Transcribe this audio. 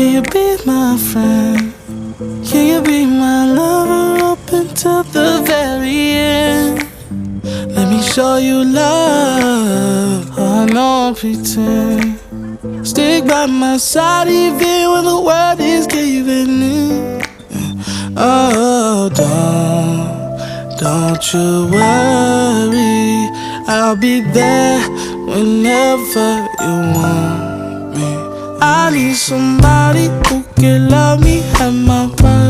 Can you be my friend? Can you be my lover up until the very end? Let me show you love. Oh, I don't pretend. Stick by my side even when the world is giving in. Oh, don't you worry. I'll be there whenever you want me. I need somebody who can love me at my right.